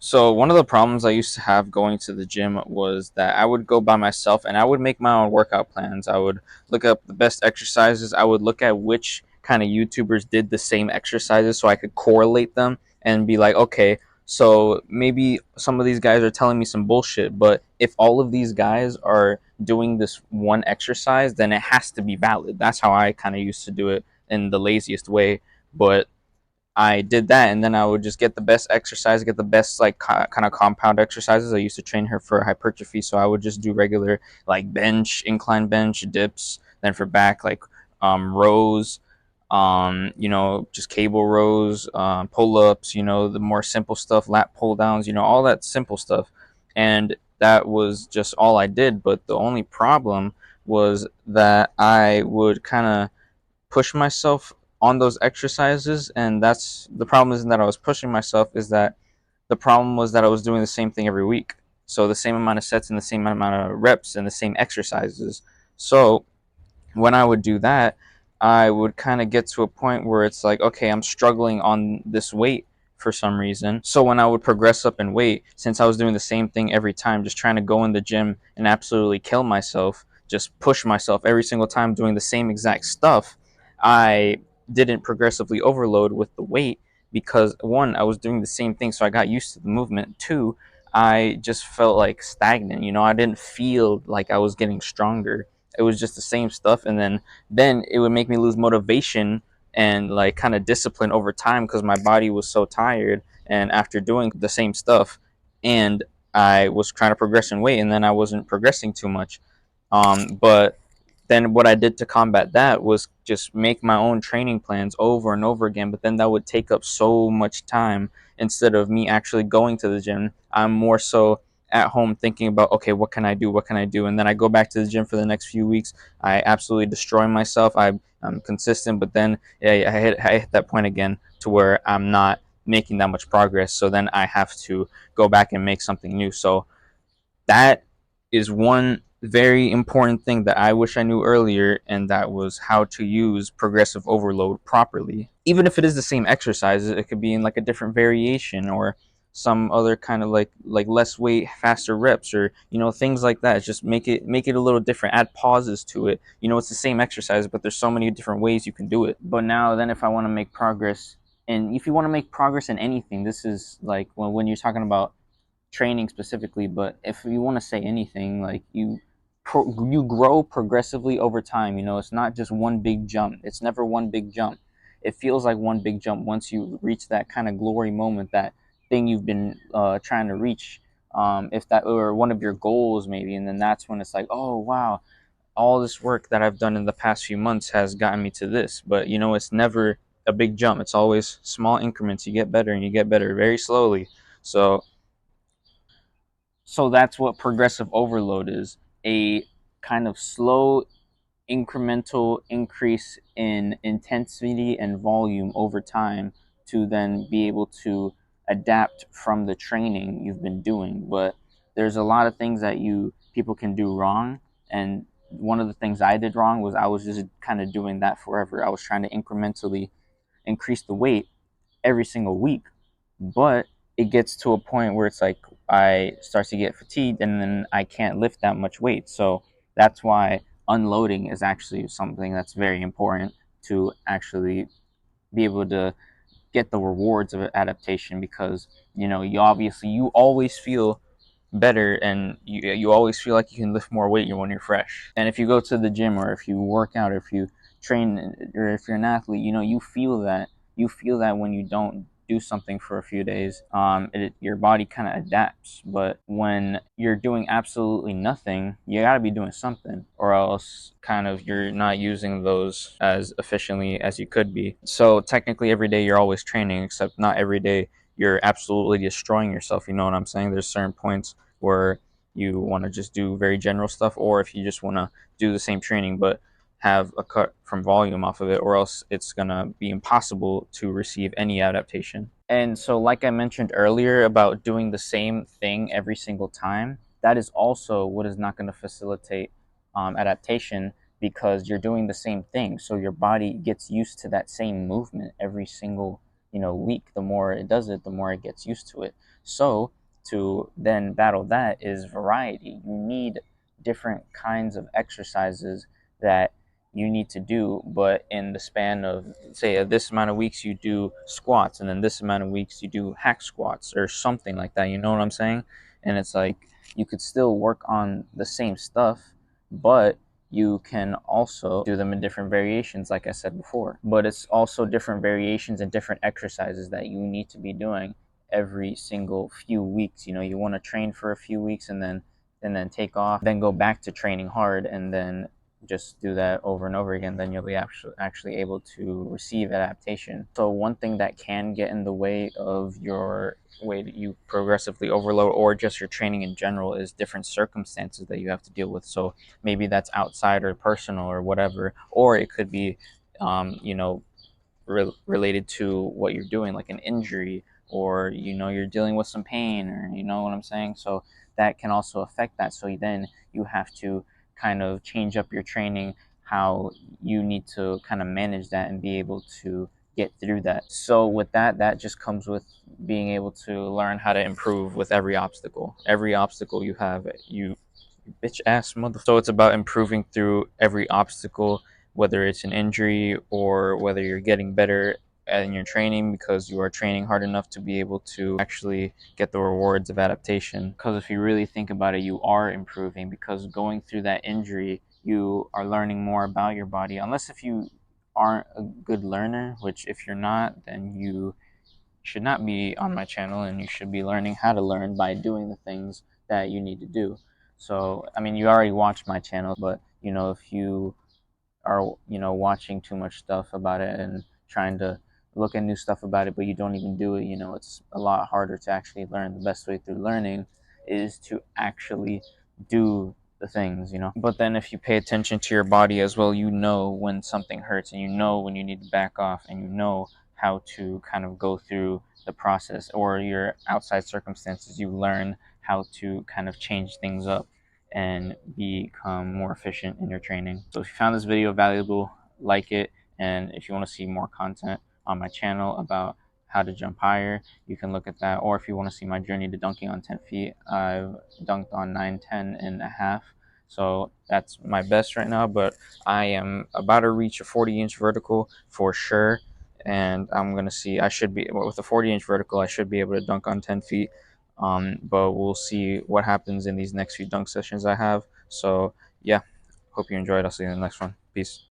So one of the problems I used to have going to the gym was that I would go by myself and I would make my own workout plans. I would look up the best exercises. I would look at which kind of YouTubers did the same exercises so I could correlate them and be like, okay, so maybe some of these guys are telling me some bullshit, but if all of these guys are doing this one exercise, then it has to be valid. That's how I kind of used to do it in the laziest way. But I did that, and then I would just get the best exercise, get the best like kind of compound exercises. I used to train her for hypertrophy, so I would just do regular like bench, incline bench, dips. Then for back, like rows, just cable rows, pull ups. The more simple stuff, lat pull downs. All that simple stuff, and that was just all I did. But the only problem was that I would kind of push myself on those exercises, and that's the problem. Isn't that I was pushing myself, is that the problem was that I was doing the same thing every week, so the same amount of sets and the same amount of reps and the same exercises. So when I would do that, I would kind of get to a point where it's like, okay, I'm struggling on this weight for some reason. So when I would progress up in weight, since I was doing the same thing every time, just trying to go in the gym and absolutely kill myself, just push myself every single time doing the same exact stuff, I didn't progressively overload with the weight because one, I was doing the same thing, so I got used to the movement. Two, I just felt like stagnant. I didn't feel like I was getting stronger. It was just the same stuff, and then it would make me lose motivation and like kind of discipline over time because my body was so tired, and after doing the same stuff, and I was trying to progress in weight, and then I wasn't progressing too much. But then what I did to combat that was just make my own training plans over and over again. But then that would take up so much time. Instead of me actually going to the gym, I'm more so at home thinking about, okay, what can I do? What can I do? And then I go back to the gym for the next few weeks. I absolutely destroy myself. I'm consistent, but then yeah, I hit that point again to where I'm not making that much progress. So then I have to go back and make something new. So that is one very important thing that I wish I knew earlier, and that was how to use progressive overload properly. Even if it is the same exercise, it could be in like a different variation or some other kind of like less weight, faster reps, or things like that. Just make it a little different. Add pauses to it. It's the same exercise, but there's so many different ways you can do it. But now, then, if I want to make progress, and if you want to make progress in anything, this is like when you're talking about training specifically, but if you want to say anything, like you grow progressively over time. It's not just one big jump. It's never one big jump. It feels like one big jump once you reach that kind of glory moment, that thing you've been trying to reach. If that or one of your goals, maybe, and then that's when it's like, oh wow, all this work that I've done in the past few months has gotten me to this. But it's never a big jump. It's always small increments. You get better and you get better very slowly. So that's what progressive overload is, a kind of slow incremental increase in intensity and volume over time to then be able to adapt from the training you've been doing. But there's a lot of things that you people can do wrong, and one of the things I did wrong was I was just kind of doing that forever. I was trying to incrementally increase the weight every single week, but it gets to a point where it's like I start to get fatigued and then I can't lift that much weight. So that's why unloading is actually something that's very important to actually be able to get the rewards of adaptation, because you always feel better, and you always feel like you can lift more weight when you're fresh. And if you go to the gym, or if you work out, or if you train, or if you're an athlete, you feel that when you don't do something for a few days, your body kind of adapts. But when you're doing absolutely nothing, you got to be doing something, or else kind of you're not using those as efficiently as you could be. So technically every day you're always training, except not every day you're absolutely destroying yourself. You know what I'm saying? There's certain points where you want to just do very general stuff, or if you just want to do the same training but have a cut from volume off of it, or else it's going to be impossible to receive any adaptation. And so, like I mentioned earlier about doing the same thing every single time, that is also what is not going to facilitate adaptation, because you're doing the same thing. So your body gets used to that same movement every single week. The more it does it, the more it gets used to it. So to then battle that is variety. You need different kinds of exercises that you need to do, but in the span of, say, this amount of weeks you do squats, and then this amount of weeks you do hack squats or something like that. You know what I'm saying? And it's like you could still work on the same stuff, but you can also do them in different variations, like I said before. But it's also different variations and different exercises that you need to be doing every single few weeks. You know, you want to train for a few weeks and then take off, then go back to training hard, and then just do that over and over again. Then you'll be actually able to receive adaptation. So one thing that can get in the way of your way that you progressively overload, or just your training in general, is different circumstances that you have to deal with. So maybe that's outside or personal or whatever, or it could be you know, related to what you're doing, like an injury, or you're dealing with some pain, or you know what I'm saying. So that can also affect that. So then you have to kind of change up your training, how you need to kind of manage that and be able to get through that. So with that, that just comes with being able to learn how to improve with every obstacle you have. You bitch ass mother. So it's about improving through every obstacle, whether it's an injury or whether you're getting better in your training because you are training hard enough to be able to actually get the rewards of adaptation. Because if you really think about it, you are improving, because going through that injury, you are learning more about your body. Unless if you aren't a good learner, which if you're not, then you should not be on my channel, and you should be learning how to learn by doing the things that you need to do. So I mean, you already watched my channel, but if you are watching too much stuff about it and trying to look at new stuff about it, but you don't even do it, it's a lot harder to actually learn. The best way through learning is to actually do the things. But then if you pay attention to your body as well, when something hurts, and when you need to back off, and how to kind of go through the process, or your outside circumstances, you learn how to kind of change things up and become more efficient in your training. So if you found this video valuable, like it. And if you want to see more content on my channel about how to jump higher, you can look at that. Or if you want to see my journey to dunking on 10 feet, I've dunked on 9, 10 and a half. So that's my best right now, but I am about to reach a 40-inch vertical for sure. And I'm going to see, I should be, with a 40-inch vertical, I should be able to dunk on 10 feet. But we'll see what happens in these next few dunk sessions I have. So yeah, hope you enjoyed. I'll see you in the next one. Peace.